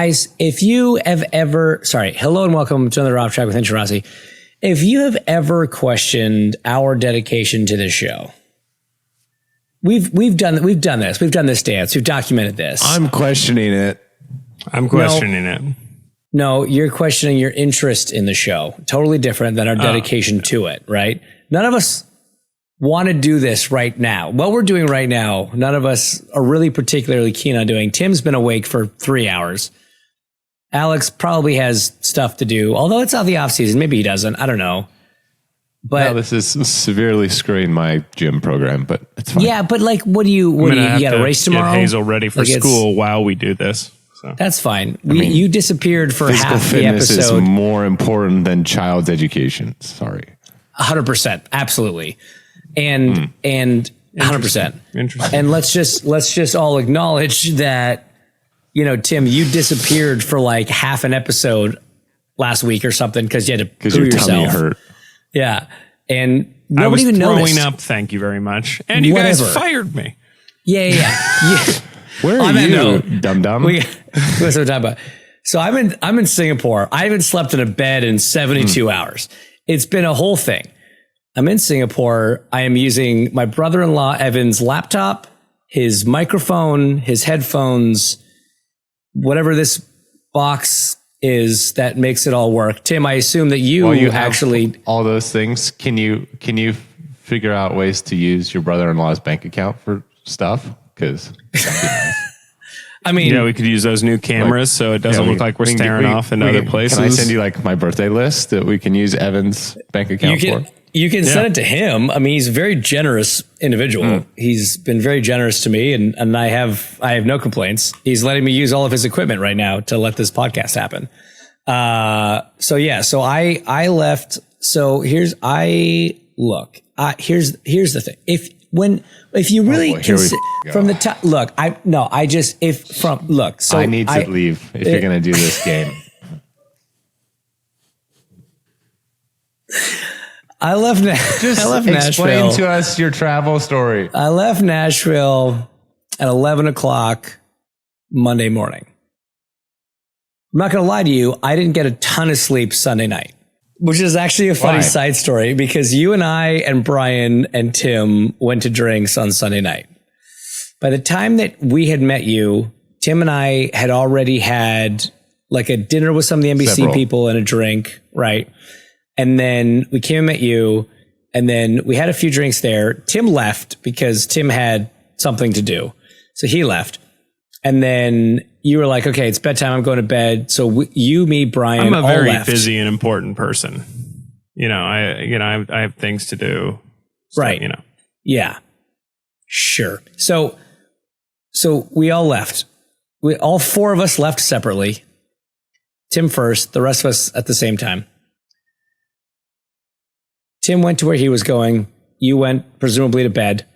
Guys, if you have ever, hello and welcome to another Off Track with Hinch Rossi. If you have ever questioned our dedication to this show, we've done this. We've done this dance. We've documented this. I'm questioning it. No, you're questioning your interest in the show. Totally different than our dedication to it, right? None of us want to do this right now. What we're doing right now, none of us are really particularly keen on doing. Tim's been awake for 3 hours. Alex probably has stuff to do, although it's not the off season. Maybe he doesn't. I don't know. But this is severely screwing my gym program, but it's fine. Yeah, but like, what do you got a race tomorrow? Get Hazel ready for school while we do this. So. That's fine. You disappeared for half the episode. Physical fitness is more important than child's education. Sorry. 100%. Absolutely. And 100%. Interesting. And let's just all acknowledge that, Tim, you disappeared for like half an episode last week or something because you had to poo yourself. Tummy hurt. Yeah. And I was even throwing noticed. up. Thank you very much. And you guys fired me. Yeah. Where are you, dum-dum? That's what we're talking about. So I'm in Singapore. I haven't slept in a bed in 72 hours. It's been a whole thing. I'm in Singapore. I am using my brother-in-law Evan's laptop, his microphone, his headphones, whatever this box is that makes it all work. Tim, I assume that you actually all those things. Can you figure out ways to use your brother-in-law's bank account for stuff? Because that'd be nice. I mean, we could use those new cameras so it doesn't look like we're staring off in other places. Can I send you like my birthday list that we can use Evan's bank account for? You can send it to him. I mean, he's a very generous individual. He's been very generous to me, and I have no complaints. He's letting me use all of his equipment right now to let this podcast happen. So I left. So here's the thing. If you really from the top, look, I need to leave if you're going to do this game. I left Nashville. Explain to us your travel story. I left Nashville at 11 o'clock Monday morning. I'm not going to lie to you. I didn't get a ton of sleep Sunday night, which is actually a funny side story because you and I and Brian and Tim went to drinks on Sunday night. By the time that we had met you, Tim and I had already had like a dinner with some of the NBC people and a drink, right? And then we came and met you, and then we had a few drinks there. Tim left because Tim had something to do. So he left. And then you were like, okay, it's bedtime. I'm going to bed. So you, me, Brian, I'm a very left. busy and important person. I have things to do. So, right. Yeah. Sure. So we all left. All four of us left separately. Tim first, the rest of us at the same time. Tim went to where he was going. You went presumably to bed.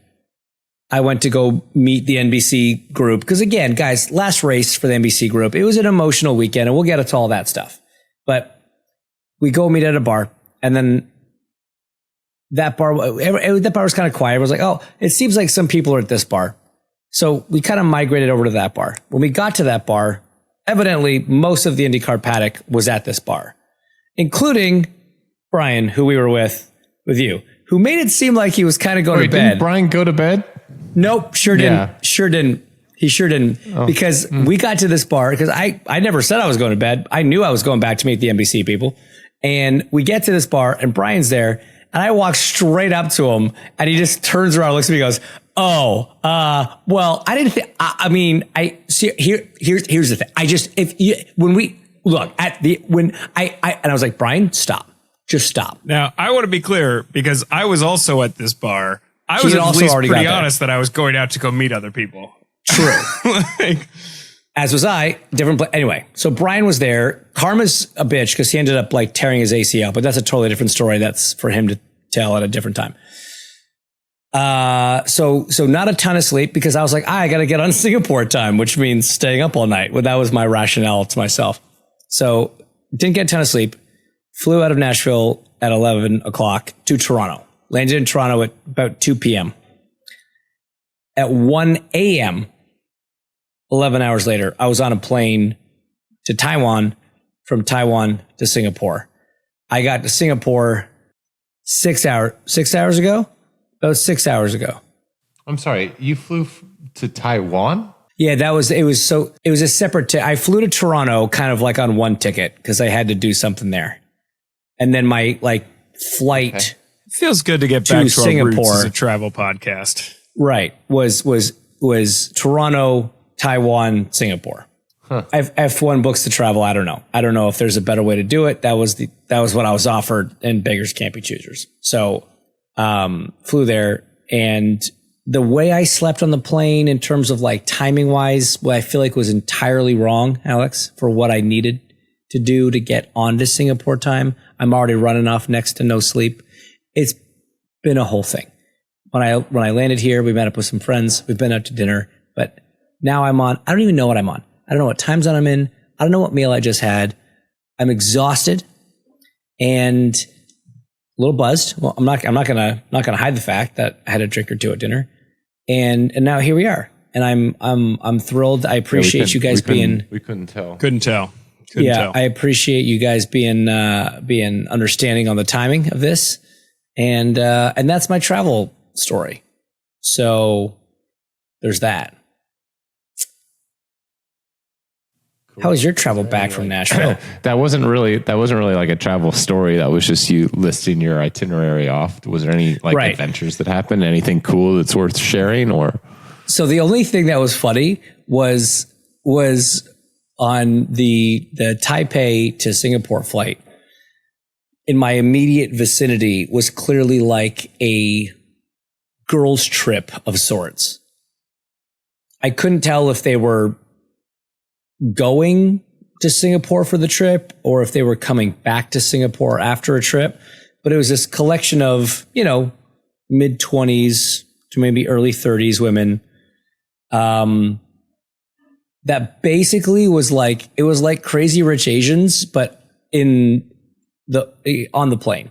I went to go meet the NBC group. Because again, guys, last race for the NBC group. It was an emotional weekend, and we'll get into all that stuff. But we go meet at a bar, and then that bar was kind of quiet. I was like, oh, it seems like some people are at this bar. So we kind of migrated over to that bar. When we got to that bar, evidently most of the IndyCar paddock was at this bar, including Brian, who we were with you, who made it seem like he was kind of going to bed. Didn't Brian go to bed? Nope, sure didn't. Sure didn't. He sure didn't. Because we got to this bar, because I never said I was going to bed. I knew I was going back to meet the NBC people. And we get to this bar, and Brian's there, and I walk straight up to him, and he just turns around, looks at me, and goes, well, I didn't think, here's the thing. And I was like, Brian, stop. Just stop. Now, I want to be clear because I was also at this bar. I was at least pretty honest that I was going out to go meet other people. True. As was I. Different place. Anyway, so Brian was there. Karma's a bitch because he ended up like tearing his ACL, but that's a totally different story. That's for him to tell at a different time. So not a ton of sleep because I was like, I got to get on Singapore time, which means staying up all night. Well, that was my rationale to myself. So didn't get a ton of sleep. Flew out of Nashville at 11 o'clock to Toronto. Landed in Toronto at about 2 p.m. At 1 a.m., 11 hours later, I was on a plane to Taiwan, from Taiwan to Singapore. I got to Singapore 6 hours ago. About 6 hours ago. I'm sorry, you flew to Taiwan? Yeah, it was a separate, I flew to Toronto kind of like on one ticket because I had to do something there. And then my flight. Okay. Feels good to get back to Singapore as a travel podcast. Right. Was Toronto, Taiwan, Singapore. Huh. I have F1 books to travel. I don't know. I don't know if there's a better way to do it. That was what I was offered, and beggars can't be choosers. So, flew there, and the way I slept on the plane in terms of timing wise, what I feel like was entirely wrong, Alex, for what I needed to do to get onto Singapore time. I'm already running off next to no sleep. It's been a whole thing. When I landed here, we met up with some friends. We've been out to dinner, but now I don't even know what I'm on. I don't know what time zone I'm in. I don't know what meal I just had. I'm exhausted and a little buzzed. Well, I'm not gonna hide the fact that I had a drink or two at dinner, and now here we are. And I'm thrilled. I appreciate you guys being. We couldn't tell. Couldn't tell. I appreciate you guys being understanding on the timing of this, and that's my travel story. So there's that. Cool. How was your travel back from Nashville? That wasn't really like a travel story. That was just you listing your itinerary off. Was there any adventures that happened? Anything cool that's worth sharing? Or so the only thing that was funny was on the Taipei to Singapore flight. In my immediate vicinity was clearly like a girls' trip of sorts. I couldn't tell if they were going to Singapore for the trip or if they were coming back to Singapore after a trip, but it was this collection of, mid-20s to maybe early 30s women that basically was like Crazy Rich Asians, but on the plane.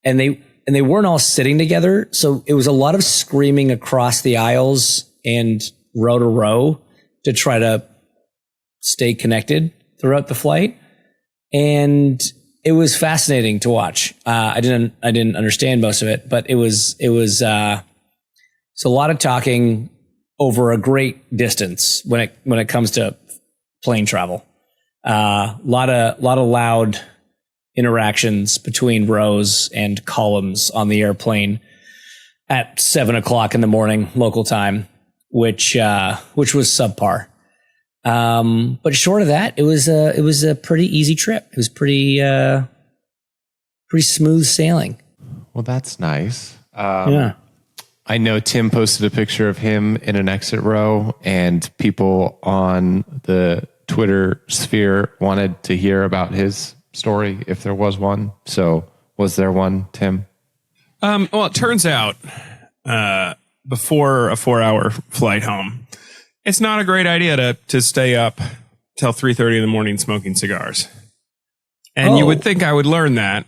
And they weren't all sitting together, so it was a lot of screaming across the aisles and row to row to try to stay connected throughout the flight, and it was fascinating to watch. I didn't understand most of it, but it was a lot of talking over a great distance when it comes to plane travel. Lot of loud interactions between rows and columns on the airplane at 7:00 in the morning local time, which was subpar. But short of that, it was a pretty easy trip. It was pretty smooth sailing. Well, that's nice. Yeah. I know Tim posted a picture of him in an exit row, and people on the Twitter sphere wanted to hear about his story if there was one. So was there one, Tim? Well, it turns out before a 4-hour flight home, it's not a great idea to stay up till 3:30 in the morning smoking cigars. And you would think I would learn that,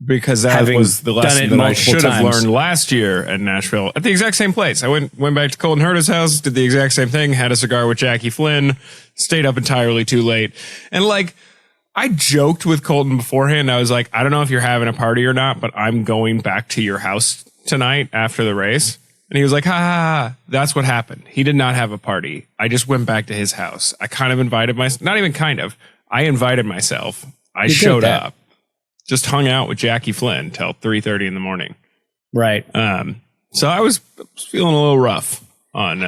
because that was the lesson that I should have learned last year at Nashville at the exact same place. I went back to Colton Herta's house, did the exact same thing, had a cigar with Jackie Flynn, stayed up entirely too late. And I joked with Colton beforehand. I was like, I don't know if you're having a party or not, but I'm going back to your house tonight after the race. And he was like, ha, ha, ha, that's what happened. He did not have a party. I just went back to his house. I kind of invited myself, not even kind of, I invited myself. I showed up, just hung out with Jackie Flynn till 3:30 in the morning. Right. So I was feeling a little rough on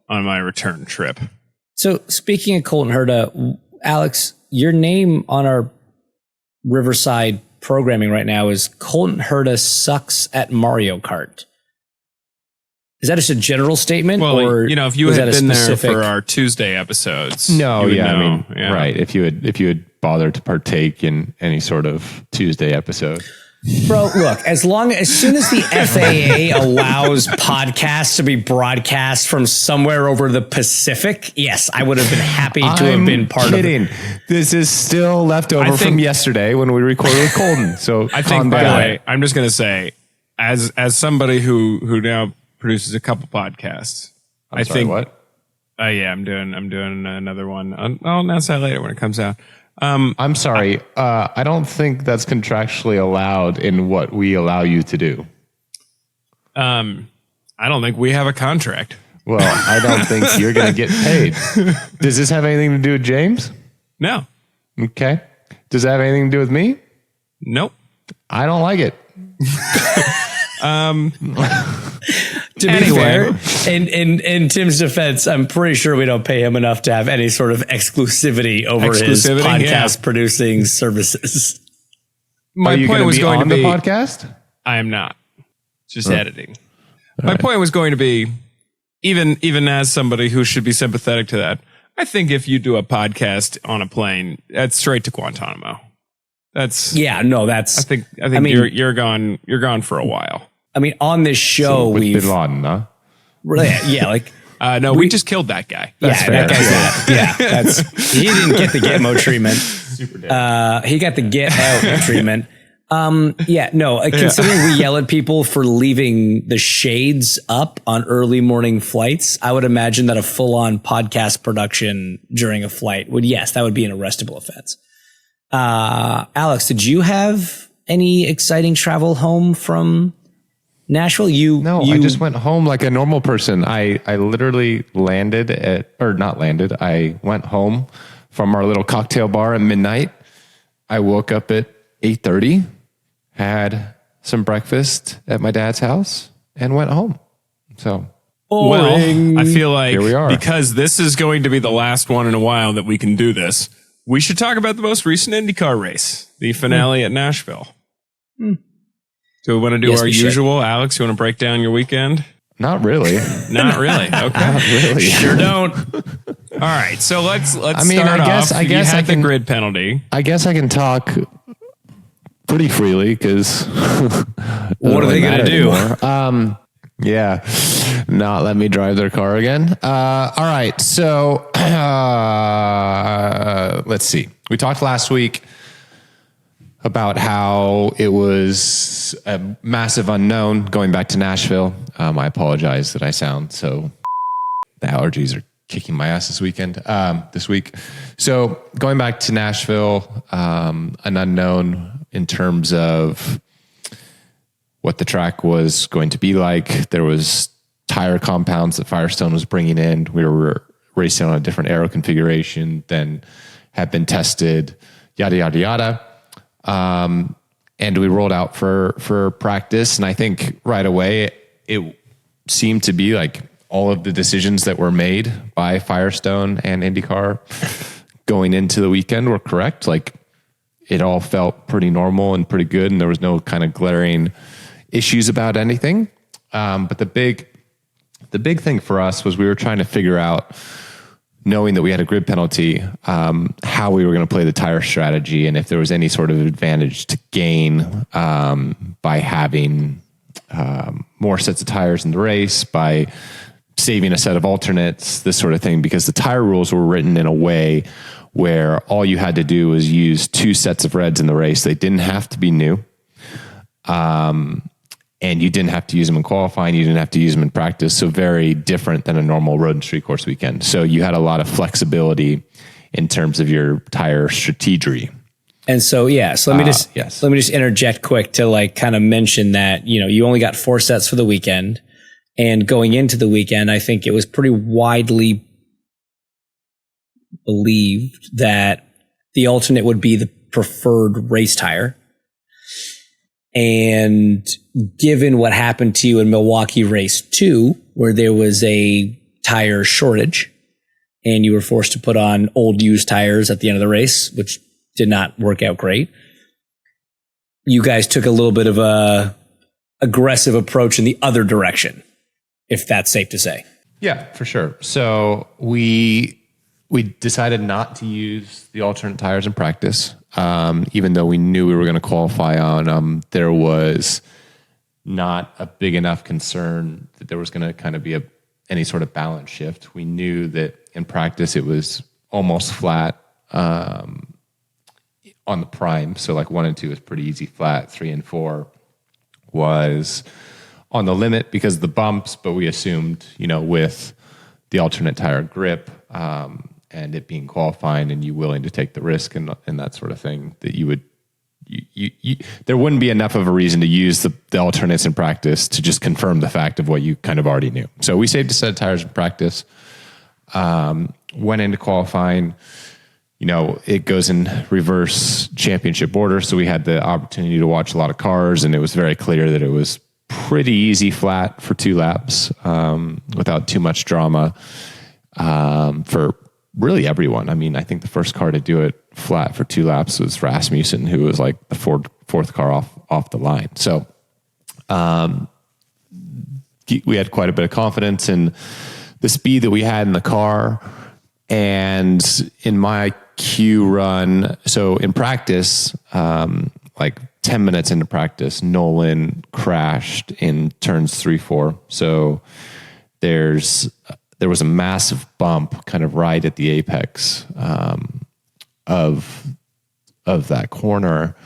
my return trip. So speaking of Colton Herta, Alex, your name on our Riverside programming right now is Colton Herta sucks at Mario Kart. Is that just a general statement? Well, or if you had been there for our Tuesday episodes. No, yeah, right. If you had bothered to partake in any sort of Tuesday episode. Bro, look, as soon as the FAA allows podcasts to be broadcast from somewhere over the Pacific, yes, I would have been happy to have been part of it. This is still leftover from yesterday when we recorded with Colton. So I think, by the way, I'm just going to say, as somebody who now produces a couple podcasts, I think what? Yeah, I'm doing another one. I'll announce that later when it comes out. I'm sorry. I don't think that's contractually allowed in what we allow you to do. I don't think we have a contract. Well, I don't think you're going to get paid. Does this have anything to do with James? No. Okay. Does that have anything to do with me? Nope. I don't like it. To be fair, in Tim's defense, I'm pretty sure we don't pay him enough to have any sort of exclusivity over his podcast producing services. My point was going to be the podcast. I am not. Just editing. My point was going to be, even as somebody who should be sympathetic to that, I think if you do a podcast on a plane, that's straight to Guantanamo. I think you're gone for a while. I mean, on this show, with Bin Laden, huh? Really, no, we just killed that guy. That's fair. That guy's he didn't get the Gitmo treatment. He got the get out treatment. Considering we yell at people for leaving the shades up on early morning flights, I would imagine that a full-on podcast production during a flight would be an arrestable offense. Alex, did you have any exciting travel home from Nashville? I just went home like a normal person. I literally I went home from our little cocktail bar at midnight. I woke up at 8:30. Had some breakfast at my dad's house and went home. So, well, I feel like here we are. Because this is going to be the last one in a while that we can do this, we should talk about the most recent IndyCar race, the finale at Nashville. Do we want to do our usual? Alex, you want to break down your weekend? Not really. Not really. Okay. Not really. Sure don't. All right. So let's start off. I guess you had I can the grid penalty. I guess I can talk pretty freely because what are they going to do? Not let me drive their car again. All right. So let's see. We talked last week about how it was a massive unknown going back to Nashville. I apologize that I sound so. The allergies are kicking my ass this week. So going back to Nashville, an unknown in terms of what the track was going to be like. There was tire compounds that Firestone was bringing in. We were racing on a different aero configuration than had been tested, yada, yada, yada. And we rolled out for practice. And I think right away, it seemed to be like all of the decisions that were made by Firestone and IndyCar going into the weekend were correct. Like it all felt pretty normal and pretty good. And there was no kind of glaring issues about anything. But the big thing for us was we were trying to figure out, knowing that we had a grid penalty, how we were going to play the tire strategy and if there was any sort of advantage to gain by having more sets of tires in the race, by saving a set of alternates, this sort of thing, because the tire rules were written in a way where all you had to do was use 2 sets of reds in the race. They didn't have to be new. And you didn't have to use them in qualifying. You didn't have to use them in practice. So very different than a normal road and street course weekend. So you had a lot of flexibility in terms of your tire strategy. And so, let me just interject quick to like kind of mention that, you only got 4 sets for the weekend, and going into the weekend, I think it was pretty widely believed that the alternate would be the preferred race tire. And given what happened to you in Milwaukee race 2, where there was a tire shortage and you were forced to put on old used tires at the end of the race, which did not work out great, you guys took a little bit of a aggressive approach in the other direction, if that's safe to say. Yeah, for sure. So we decided not to use the alternate tires in practice. Even though we knew we were going to qualify on them, there was not a big enough concern that there was going to kind of be any sort of balance shift. We knew that in practice it was almost flat on the prime. So like 1 and 2 was pretty easy flat. 3 and 4 was on the limit because of the bumps, but we assumed, with the alternate tire grip, and it being qualifying, and you willing to take the risk and that sort of thing, that you would, there wouldn't be enough of a reason to use the alternates in practice to just confirm the fact of what you kind of already knew. So we saved a set of tires in practice, went into qualifying. It goes in reverse championship order. So we had the opportunity to watch a lot of cars, and it was very clear that it was pretty easy flat for 2 laps, without too much drama, for really everyone. I mean, I think the first car to do it flat for 2 laps was Rasmussen, who was like the fourth car off the line. So, we had quite a bit of confidence in the speed that we had in the car. And in my Q run, so in practice, like 10 minutes into practice, Nolan crashed in turns 3, 4. So there was a massive bump kind of right at the apex of that corner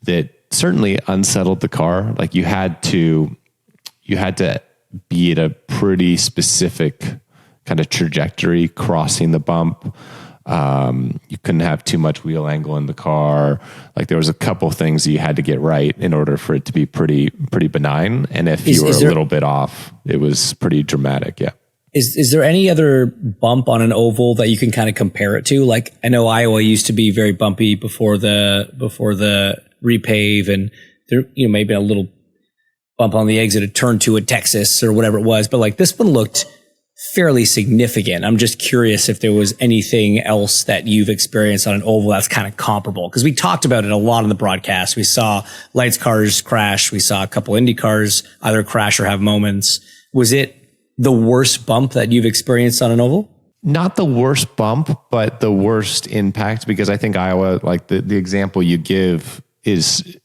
that certainly unsettled the car. Like you had to be at a pretty specific kind of trajectory crossing the bump. You couldn't have too much wheel angle in the car. Like there was a couple things that you had to get right in order for it to be pretty benign. And if you were a little bit off, it was pretty dramatic. Yeah. Is there any other bump on an oval that you can kind of compare it to? Like I know Iowa used to be very bumpy before the repave, and there maybe a little bump on the exit at turn 2 at Texas or whatever it was, but like this one looked fairly significant. I'm just curious if there was anything else that you've experienced on an oval that's kind of comparable, because we talked about it a lot in the broadcast. We saw lights cars crash. We saw a couple Indy cars either crash or have moments. Was it the worst bump that you've experienced on an oval? Not the worst bump, but the worst impact, because I think Iowa, like the example you give is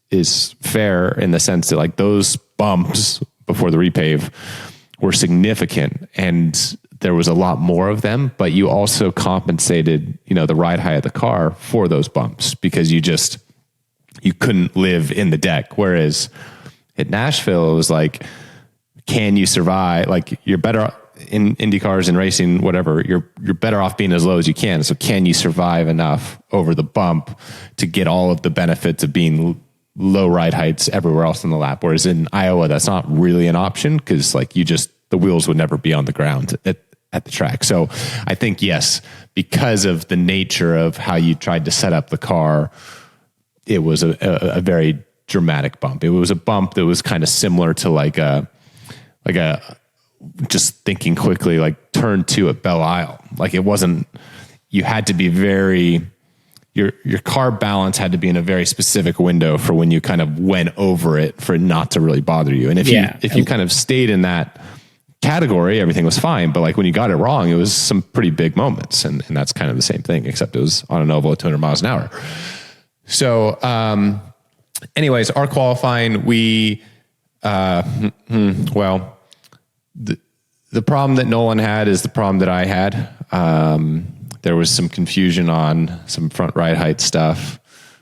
fair in the sense that like those bumps before the repave were significant, and there was a lot more of them, but you also compensated, the ride height of the car for those bumps, because you couldn't live in the deck. Whereas at Nashville, it was like, can you survive? Like you're better in Indy cars and racing, whatever, you're better off being as low as you can. So can you survive enough over the bump to get all of the benefits of being low ride heights everywhere else in the lap? Whereas in Iowa, that's not really an option, because like the wheels would never be on the ground at the track. So I think, yes, because of the nature of how you tried to set up the car, it was a very dramatic bump. It was a bump that was kind of similar to like a just thinking quickly, like turn 2 at Belle Isle. Like it wasn't, you had to be your car balance had to be in a very specific window for when you kind of went over it for it not to really bother you. And if you kind of stayed in that category, everything was fine. But like when you got it wrong, it was some pretty big moments. And that's kind of the same thing, except it was on an oval at 200 miles an hour. So, anyways, our qualifying, the problem that Nolan had is the problem that I had. There was some confusion on some front ride height stuff,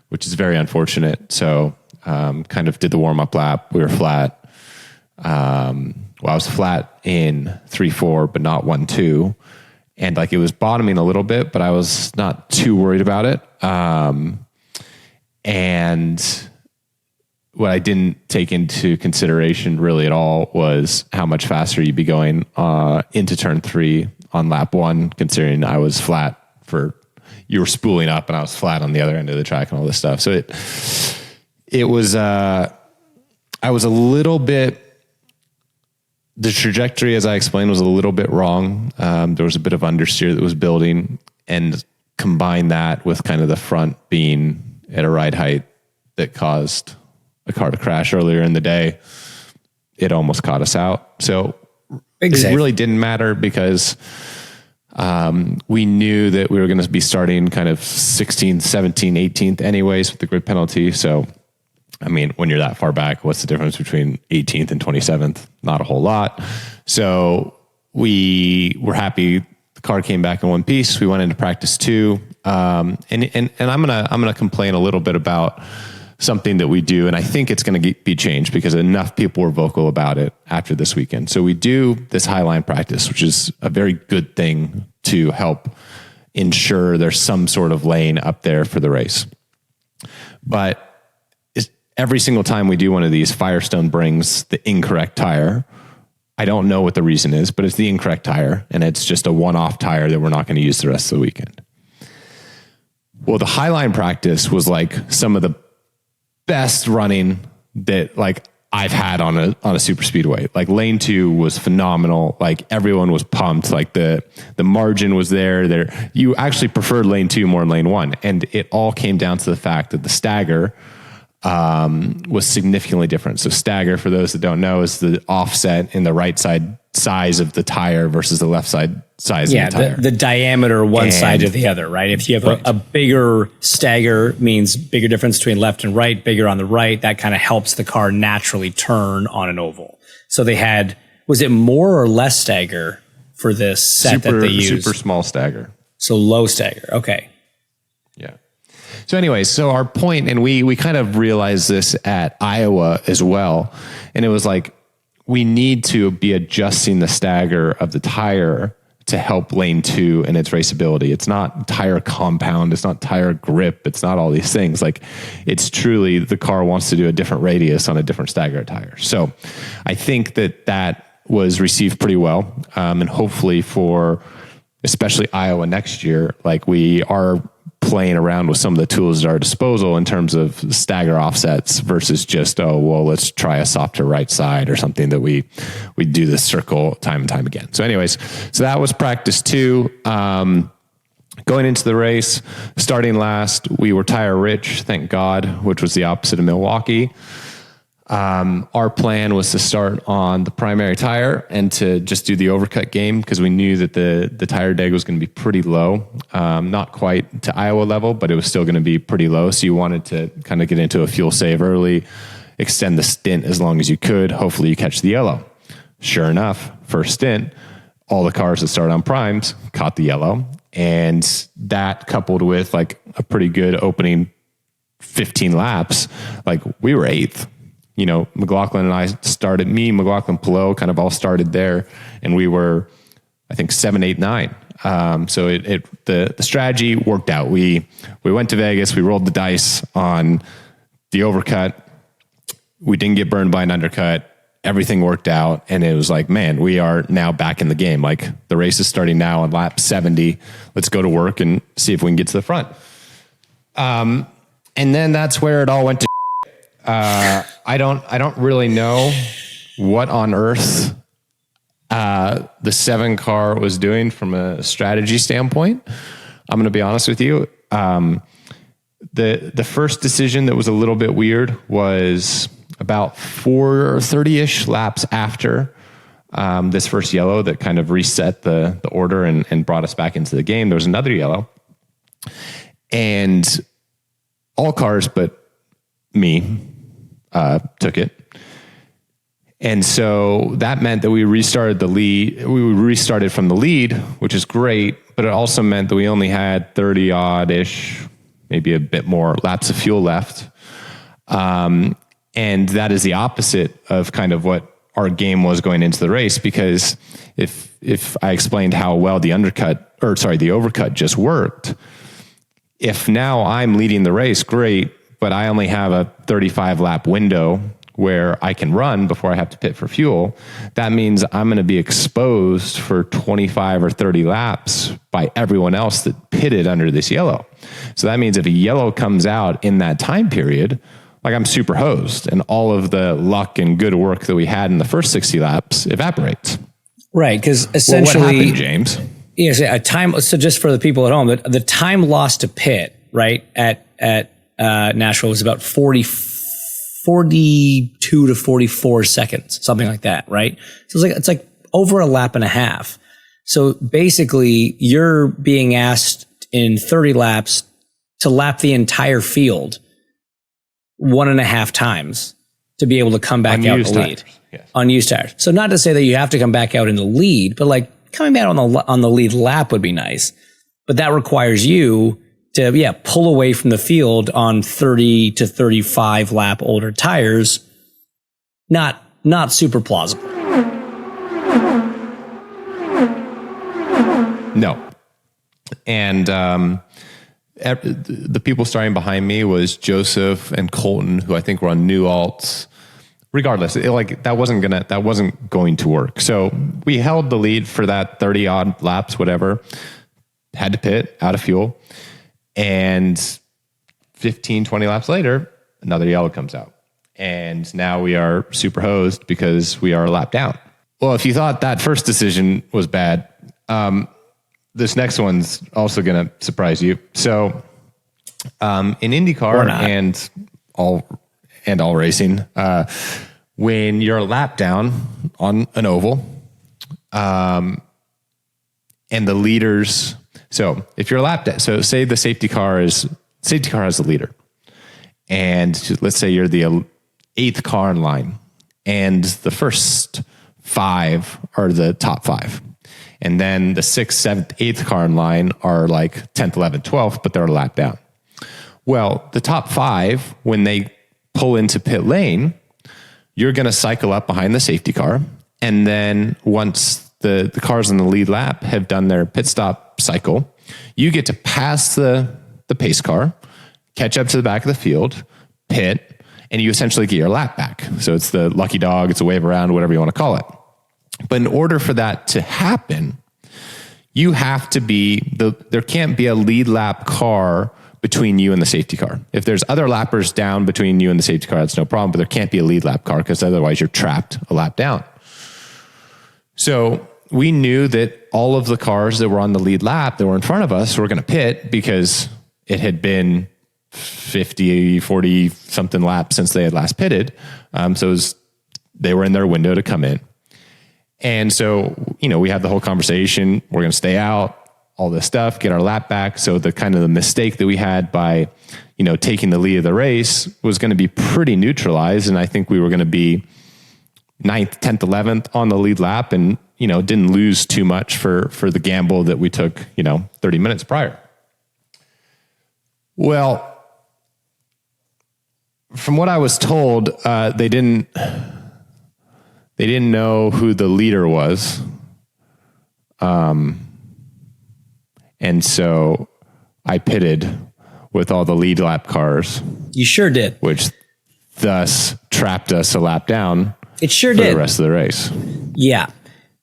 which is very unfortunate. So, kind of did the warm up lap. We were flat. I was flat in 3-4, but not 1-2. And like it was bottoming a little bit, but I was not too worried about it. And what I didn't take into consideration really at all was how much faster you'd be going into turn 3 on lap 1, considering I was flat you were spooling up and I was flat on the other end of the track and all this stuff. So it was, I was a little bit, the trajectory, as I explained, was a little bit wrong. There was a bit of understeer that was building, and combine that with kind of the front being at a ride height that caused a car to crash earlier in the day. It almost caught us out. So it really didn't matter, because we knew that we were going to be starting kind of 16th, 17th, 18th anyways with the grid penalty. So, I mean, when you're that far back, what's the difference between 18th and 27th? Not a whole lot. So we were happy. The car came back in one piece. We went into practice 2. And I'm going to complain a little bit about something that we do, and I think it's going to be changed because enough people were vocal about it after this weekend. So we do this high line practice, which is a very good thing to help ensure there's some sort of lane up there for the race. But every single time we do one of these, Firestone brings the incorrect tire. I don't know what the reason is, but it's the incorrect tire, and it's just a one-off tire that we're not going to use the rest of the weekend. Well, the highline practice was like some of the best running that like I've had on a super speedway. Like lane 2 was phenomenal. Like everyone was pumped. Like the margin was there. You actually preferred lane 2 more than lane 1. And it all came down to the fact that the stagger was significantly different. So stagger, for those that don't know, is the offset in the right side size of the tire versus the left side size of the tire. The diameter one side to the other, right? If you have a bigger stagger, means bigger difference between left and right, bigger on the right, that kind of helps the car naturally turn on an oval. So they had, was it more or less stagger for this set that they used? Super small stagger. So low stagger. Okay. Yeah. So anyways, so our point, and we kind of realized this at Iowa as well. And it was like, we need to be adjusting the stagger of the tire to help lane 2 and its raceability. It's not tire compound. It's not tire grip. It's not all these things. Like it's truly the car wants to do a different radius on a different stagger tire. So I think that was received pretty well. And hopefully for especially Iowa next year, like we are playing around with some of the tools at our disposal in terms of stagger offsets versus just, let's try a softer right side or something that we do this circle time and time again. So anyways, so that was practice 2. Going into the race, starting last, we were tire rich, thank God, which was the opposite of Milwaukee. Our plan was to start on the primary tire and to just do the overcut game because we knew that the tire deg was going to be pretty low. Not quite to Iowa level, but it was still going to be pretty low. So you wanted to kind of get into a fuel save early, extend the stint as long as you could. Hopefully you catch the yellow. Sure enough, first stint, all the cars that started on primes caught the yellow. And that coupled with like a pretty good opening 15 laps, like we were 8th. You know, McLaughlin and I started, McLaughlin, Pillow kind of all started there, and we were, I think, 7, 8, 9. So the strategy worked out. We went to Vegas, we rolled the dice on the overcut. We didn't get burned by an undercut. Everything worked out, and it was like, man, we are now back in the game. Like the race is starting now on lap 70. Let's go to work and see if we can get to the front. And then that's where it all went to. I don't really know what on earth the 7 car was doing from a strategy standpoint. I'm going to be honest with you. The first decision that was a little bit weird was about 430-ish laps after this first yellow that kind of reset the order and brought us back into the game. There was another yellow, and all cars but me took it. And so that meant that we restarted the lead. We restarted from the lead, which is great, but it also meant that we only had 30 odd-ish, maybe a bit more laps of fuel left. And that is the opposite of kind of what our game was going into the race, because if I explained how well the overcut just worked, if now I'm leading the race, great, but I only have a 35 lap window where I can run before I have to pit for fuel. That means I'm going to be exposed for 25 or 30 laps by everyone else that pitted under this yellow. So that means if a yellow comes out in that time period, like I'm super hosed, and all of the luck and good work that we had in the first 60 laps evaporates. Right. Because essentially, what happened, James? Yes, a time. So just for the people at home, the time lost to pit, right, at Nashville was about 42 to 44 seconds, something like that, right? So it's like over a lap and a half. So basically, you're being asked in 30 laps to lap the entire field 1.5 times to be able to come back out in the lead. Yes. Unused tires. So not to say that you have to come back out in the lead, but like coming back on the lead lap would be nice. But that requires you to pull away from the field on 30 to 35 lap older tires, not super plausible. No. And the people starting behind me was Joseph and Colton, who I think were on new alts. Regardless, that wasn't going to work. So we held the lead for that 30 odd laps, whatever. Had to pit, out of fuel. And 15, 20 laps later, another yellow comes out. And now we are super hosed because we are a lap down. Well, if you thought that first decision was bad, this next one's also going to surprise you. So in IndyCar and all racing, when you're a lap down on an oval, and the leaders, so if you're a lap down, so say the safety car has the leader, and let's say you're the 8th car in line, and the first 5 are the top 5. And then the 6th, 7th, 8th car in line are like 10th, 11th, 12th, but they're a lap down. Well, the top 5, when they pull into pit lane, you're going to cycle up behind the safety car. And then once the cars in the lead lap have done their pit stop cycle, you get to pass the pace car, catch up to the back of the field, pit, and you essentially get your lap back. So it's the lucky dog, it's a wave around, whatever you want to call it. But in order for that to happen, you have to there can't be a lead lap car between you and the safety car. If there's other lappers down between you and the safety car, that's no problem, but there can't be a lead lap car because otherwise you're trapped a lap down. So we knew that all of the cars that were on the lead lap that were in front of us were going to pit because it had been 50, 40 something laps since they had last pitted. They were in their window to come in. And so, we had the whole conversation. We're going to stay out, all this stuff, get our lap back. So the mistake that we had by, taking the lead of the race was going to be pretty neutralized. And I think we were going to be 9th, 10th, 11th on the lead lap and, didn't lose too much for the gamble that we took, 30 minutes prior. Well, from what I was told, they didn't know who the leader was. And so I pitted with all the lead lap cars. You sure did. Which thus trapped us a lap down. It sure did. For the rest of the race. Yeah.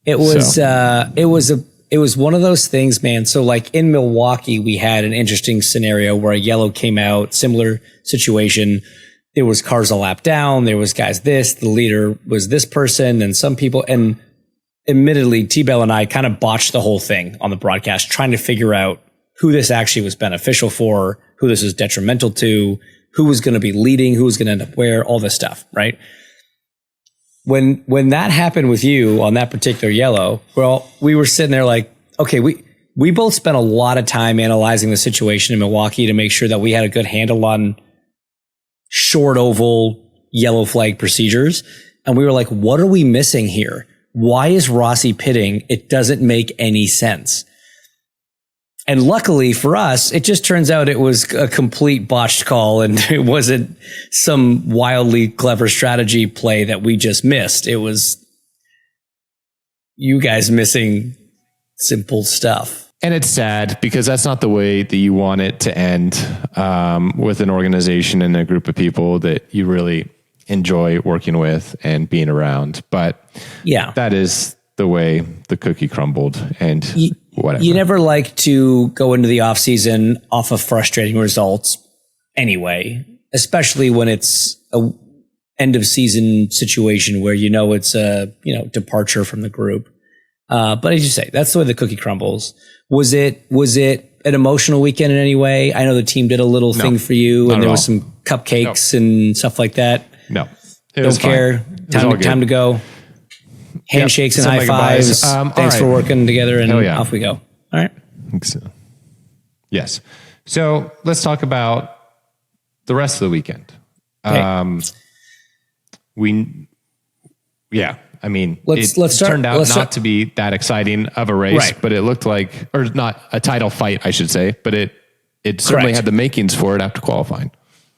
It was, it was one of those things, man. So like in Milwaukee, we had an interesting scenario where a yellow came out, similar situation. There was cars a lap down. There was guys the leader was this person and some people. And admittedly, T-Bell and I kind of botched the whole thing on the broadcast, trying to figure out who this actually was beneficial for, who this was detrimental to, who was going to be leading, who was going to end up where, all this stuff, right? When that happened with you on that particular yellow, well, we were sitting there like, okay, we both spent a lot of time analyzing the situation in Milwaukee to make sure that we had a good handle on short oval yellow flag procedures. And we were like, what are we missing here? Why is Rossi pitting? It doesn't make any sense. And luckily for us, it just turns out it was a complete botched call and it wasn't some wildly clever strategy play that we just missed. It was you guys missing simple stuff. And it's sad because that's not the way that you want it to end with an organization and a group of people that you really enjoy working with and being around. But yeah, that is the way the cookie crumbled and whatever. You never like to go into the off season off of frustrating results anyway, especially when it's a end of season situation where it's a departure from the group. But as you say, that's the way the cookie crumbles. Was it an emotional weekend in any way? I know the team did a little thing for you and there was some cupcakes and stuff like that. No. Don't care. Time to go. Handshakes and high fives. Thanks for working together and off we go. All right. So. Yes. So let's talk about the rest of the weekend. Okay. It turned out not to be that exciting of a race, but it looked like, or not a title fight, I should say, but it it certainly Correct. had the makings for it after qualifying.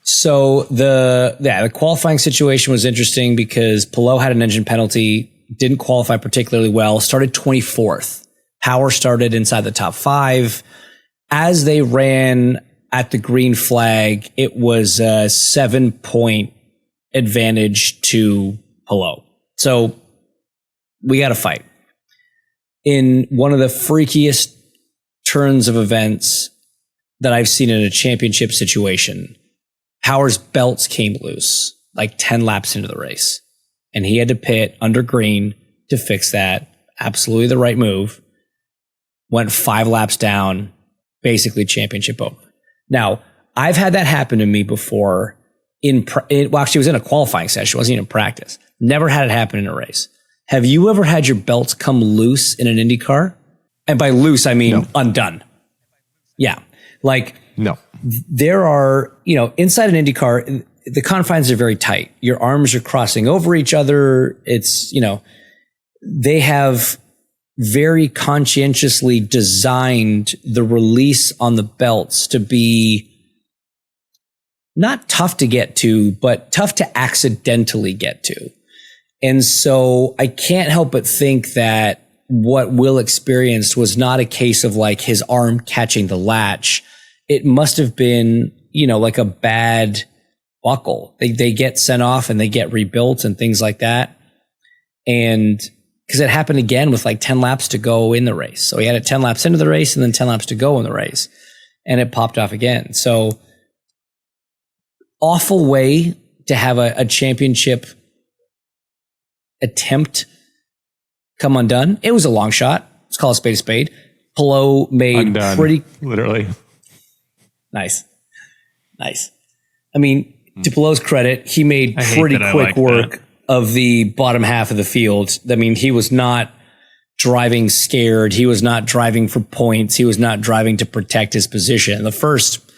So the qualifying situation was interesting because Palou had an engine penalty, didn't qualify particularly well, started 24th. Power started inside the top 5. As they ran at the green flag, it was a 7-point advantage to Palou. So we got to fight. In one of the freakiest turns of events that I've seen in a championship situation, Power's belts came loose like 10 laps into the race. And he had to pit under green to fix that. Absolutely the right move. Went 5 laps down, basically championship over. Now, I've had that happen to me before well, actually, it was in a qualifying session. It wasn't even in practice. Never had it happen in a race. Have you ever had your belts come loose in an Indy car? And by loose, I mean undone. Yeah. Like, no. There are, inside an Indy car, the confines are very tight. Your arms are crossing over each other. It's, they have very conscientiously designed the release on the belts to be not tough to get to, but tough to accidentally get to. And so I can't help but think that what Will experienced was not a case of like his arm catching the latch. It must have been, like a bad buckle. They get sent off and they get rebuilt and things like that. And because it happened again with like 10 laps to go in the race. So he had it 10 laps into the race and then 10 laps to go in the race. And it popped off again. So awful way to have a championship attempt come undone. It was a long shot. Let's call a spade. Palou made undone, literally. Nice. I mean, to Palou's credit, he made pretty quick work of the bottom half of the field. I mean, he was not driving scared. He was not driving for points. He was not driving to protect his position. The first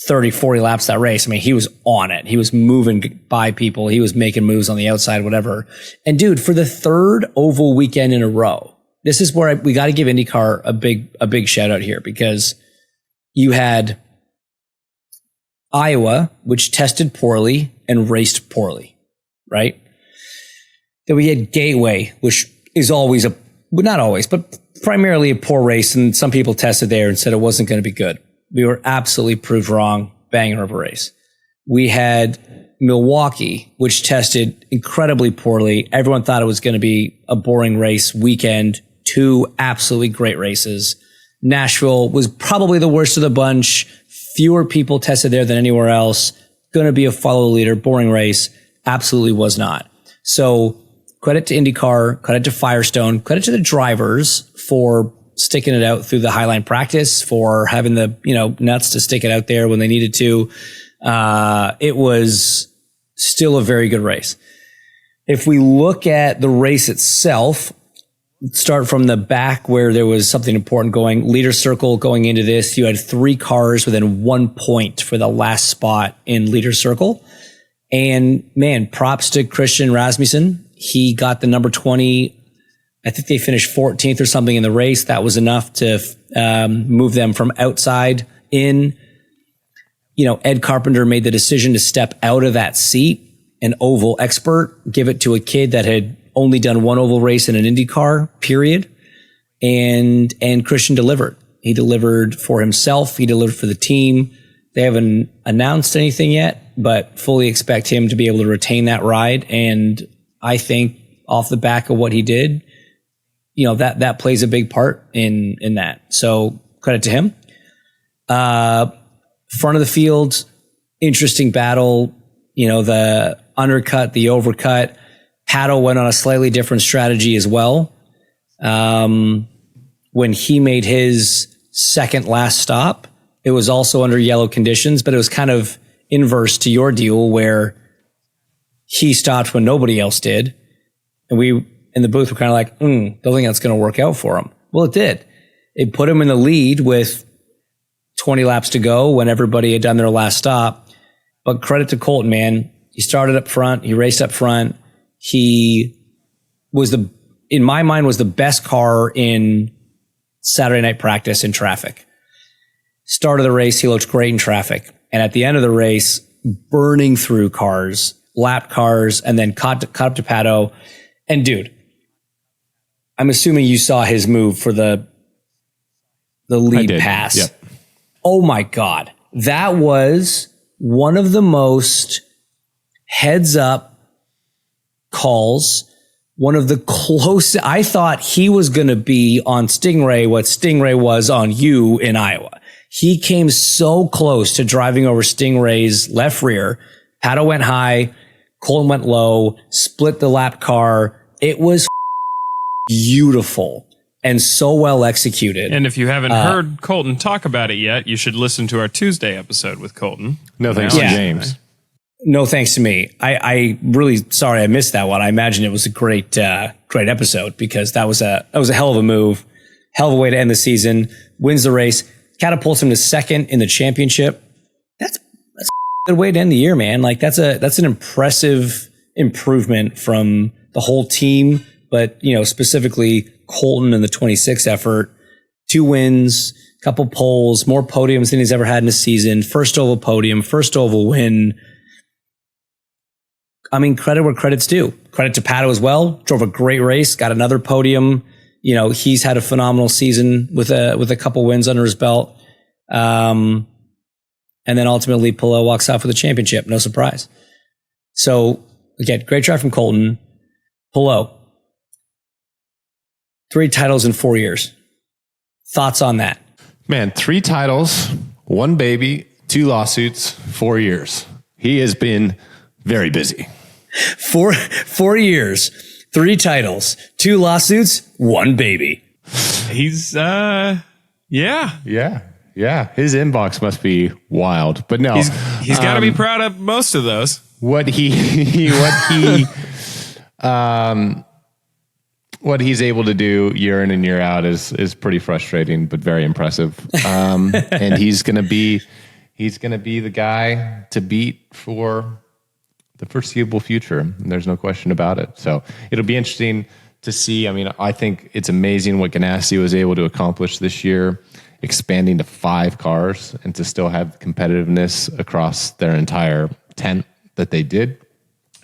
30, 40 laps of that race, I mean, he was on it. He was moving by people. He was making moves on the outside, whatever. And dude, for the 3rd oval weekend in a row, this is where we got to give IndyCar a big shout out here, because you had Iowa, which tested poorly and raced poorly, right? Then we had Gateway, which is always not always, but primarily a poor race. And some people tested there and said it wasn't going to be good. We were absolutely proved wrong. Banger of a race. We had Milwaukee, which tested incredibly poorly. Everyone thought it was going to be a boring race weekend. 2 absolutely great races. Nashville was probably the worst of the bunch. Fewer people tested there than anywhere else. Going to be a follow leader, boring race. Absolutely was not. So credit to IndyCar, credit to Firestone, credit to the drivers for sticking it out through the Highline practice, for having the, nuts to stick it out there when they needed to. It was still a very good race. If we look at the race itself, start from the back where there was something important going. Leader circle going into this, you had 3 cars within 1 point for the last spot in leader circle. And man, props to Christian Rasmussen. He got the number 20. I think they finished 14th or something in the race. That was enough to move them from outside in. Ed Carpenter made the decision to step out of that seat, an oval expert, give it to a kid that had only done 1 oval race in an IndyCar, period. And Christian delivered. He delivered for himself. He delivered for the team. They haven't announced anything yet, but fully expect him to be able to retain that ride. And I think off the back of what he did, that plays a big part in that. So credit to him. Front of the field, interesting battle. The undercut, the overcut. Pato went on a slightly different strategy as well. When he made his second last stop, it was also under yellow conditions, but it was kind of inverse to your deal where he stopped when nobody else did. And we in the booth were kind of like, don't think that's going to work out for him. Well, it did. It put him in the lead with 20 laps to go when everybody had done their last stop. But credit to Colton, man. He started up front. He raced up front. He was in my mind, was the best car in Saturday night practice in traffic. Start of the race, he looked great in traffic. And at the end of the race, burning through cars, lap cars, and then caught up to Pato. And dude, I'm assuming you saw his move for the lead pass. Yep. Oh my God. That was one of the most heads up calls. One of the closest. I thought he was going to be on Stingray what Stingray was on you in Iowa. He came so close to driving over Stingray's left rear. Pato went high, Colton went low, split the lap car. It was beautiful and so well executed. And if you haven't heard Colton talk about it yet, you should listen to our Tuesday episode with Colton. No thanks to James. No thanks to me. I really sorry I missed that one. I imagine it was a great episode because that was a hell of a move, hell of a way to end the season. Wins the race, catapults him to second in the championship. That's a good way to end the year, man. Like that's an impressive improvement from the whole team, but specifically Colton and the 26 effort. 2 wins, couple poles, more podiums than he's ever had in a season. First oval podium, first oval win. I mean, credit where credit's due. Credit to Pato as well. Drove a great race, got another podium. He's had a phenomenal season with a couple wins under his belt. And then ultimately Pelot walks off with a championship. No surprise. So again, great drive from Colton. Pelot, 3 titles in 4 years. Thoughts on that? Man, 3 titles, 1 baby, 2 lawsuits, 4 years. He has been very busy. 4 years, 3 titles, 2 lawsuits, 1 baby. He's, Yeah. His inbox must be wild, but no, he's got to be proud of most of those. What he's able to do year in and year out is pretty frustrating, but very impressive. And he's going to be the guy to beat for the foreseeable future. And there's no question about it. So it'll be interesting to see. I mean, I think it's amazing what Ganassi was able to accomplish this year, expanding to 5 cars and to still have competitiveness across their entire tent that they did.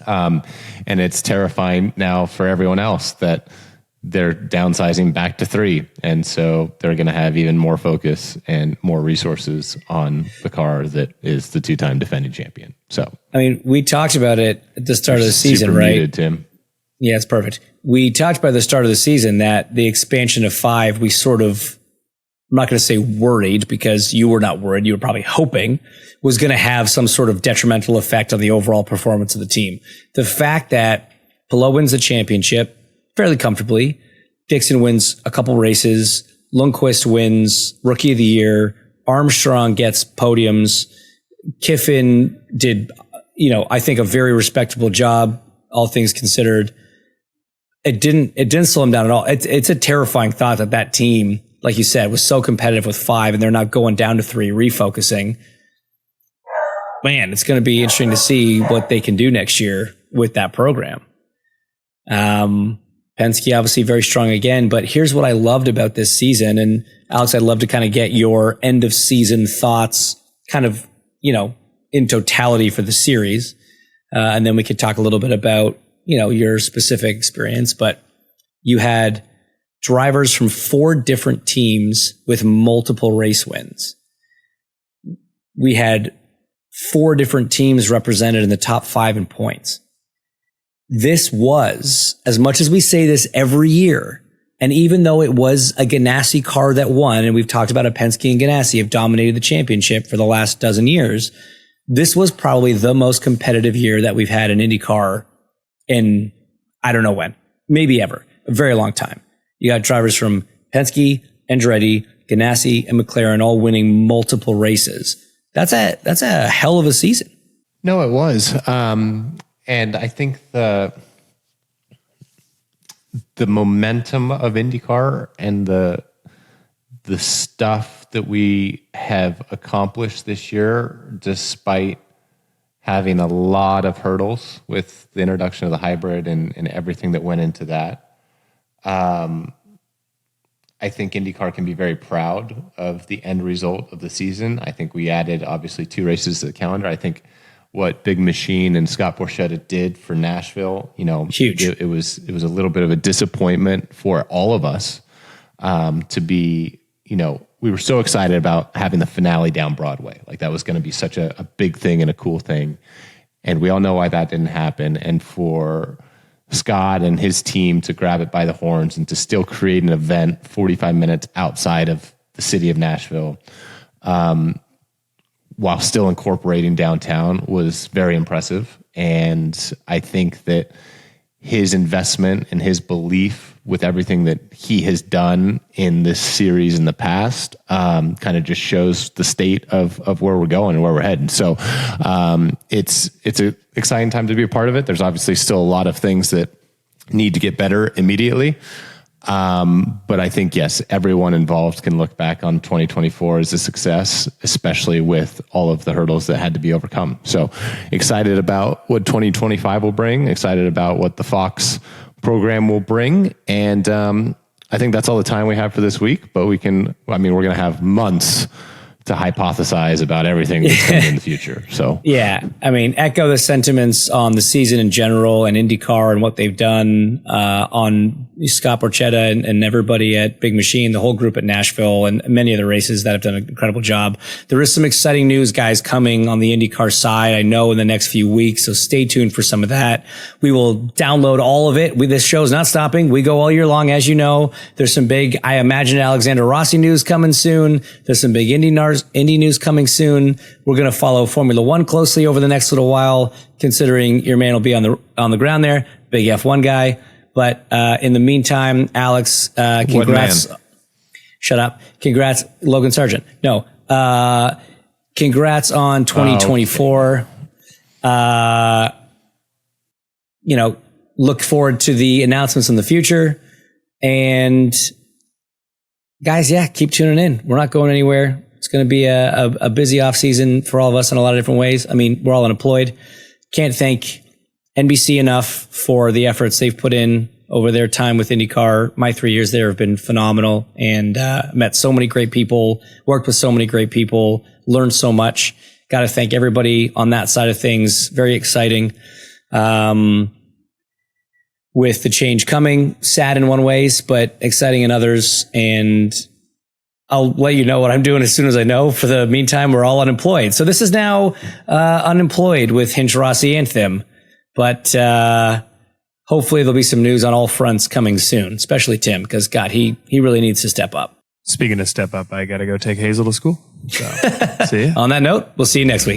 And it's terrifying now for everyone else that they're downsizing back to 3. And so they're going to have even more focus and more resources on the car that is the 2-time defending champion. So, I mean, we talked about it at the start of the season, right? Muted, Tim. Yeah, it's perfect. We talked about the start of the season that the expansion of 5, we sort of, I'm not going to say worried because you were not worried. You were probably hoping was going to have some sort of detrimental effect on the overall performance of the team. The fact that Pelot wins the championship fairly comfortably, Dixon wins a couple races, Lundqvist wins Rookie of the Year, Armstrong gets podiums, Kiffin did, I think a very respectable job, all things considered. It didn't slow him down at all. It's a terrifying thought that team, like you said, was so competitive with 5 and they're not going down to 3, refocusing. Man, it's going to be interesting to see what they can do next year with that program. Penske obviously very strong again, but here's what I loved about this season. And Alex, I'd love to kind of get your end of season thoughts kind of, in totality for the series. And then we could talk a little bit about, your specific experience, but you had drivers from 4 different teams with multiple race wins. We had 4 different teams represented in the top 5 in points. This was, as much as we say this every year, and even though it was a Ganassi car that won, and we've talked about a Penske and Ganassi have dominated the championship for the last dozen years, this was probably the most competitive year that we've had in IndyCar in, I don't know when, maybe ever, a very long time. You got drivers from Penske, Andretti, Ganassi, and McLaren all winning multiple races. That's a hell of a season. No, it was. And I think the momentum of IndyCar and the stuff that we have accomplished this year, despite having a lot of hurdles with the introduction of the hybrid and everything that went into that, I think IndyCar can be very proud of the end result of the season. I think we added obviously 2 races to the calendar. I think what Big Machine and Scott Borchetta did for Nashville, huge. It was a little bit of a disappointment for all of us to be, we were so excited about having the finale down Broadway. Like that was going to be such a big thing and a cool thing. And we all know why that didn't happen. And for Scott and his team to grab it by the horns and to still create an event 45 minutes outside of the city of Nashville, while still incorporating downtown was very impressive. And I think that his investment and his belief with everything that he has done in this series in the past kind of just shows the state of where we're going and where we're heading. So it's an exciting time to be a part of it. There's obviously still a lot of things that need to get better immediately. But I think, yes, everyone involved can look back on 2024 as a success, especially with all of the hurdles that had to be overcome. So excited about what 2025 will bring, excited about what the Fox program will bring. And I think that's all the time we have for this week, but we're going to have months to hypothesize about everything that's coming in the future. So yeah, echo the sentiments on the season in general and IndyCar and what they've done on Scott Borchetta and everybody at Big Machine, the whole group at Nashville, and many of the races that have done an incredible job. There is some exciting news, guys, coming on the IndyCar side, I know, in the next few weeks. So stay tuned for some of that. We will download all of it. This show's not stopping. We go all year long, as you know. There's some big, I imagine, Alexander Rossi news coming soon. There's some big Indy news coming soon. We're going to follow Formula One closely over the next little while, considering your man will be on the ground there, big F1 guy. But in the meantime, Alex, congrats. Shut up. Congrats, Logan Sargent. No, congrats on 2024. Look forward to the announcements in the future. And guys, keep tuning in. We're not going anywhere. It's going to be a busy off season for all of us in a lot of different ways. We're all unemployed. Can't thank NBC enough for the efforts they've put in over their time with IndyCar. My 3 years there have been phenomenal, and met so many great people, worked with so many great people, learned so much. Got to thank everybody on that side of things. Very exciting. With the change coming, sad in one ways, but exciting in others. And I'll let you know what I'm doing as soon as I know. For the meantime, we're all unemployed. So this is now Unemployed with Hinch, Rossi, and Thim. But hopefully there'll be some news on all fronts coming soon, especially Tim, because God, he really needs to step up. Speaking of step up, I got to go take Hazel to school. So see ya. On that note, we'll see you next week.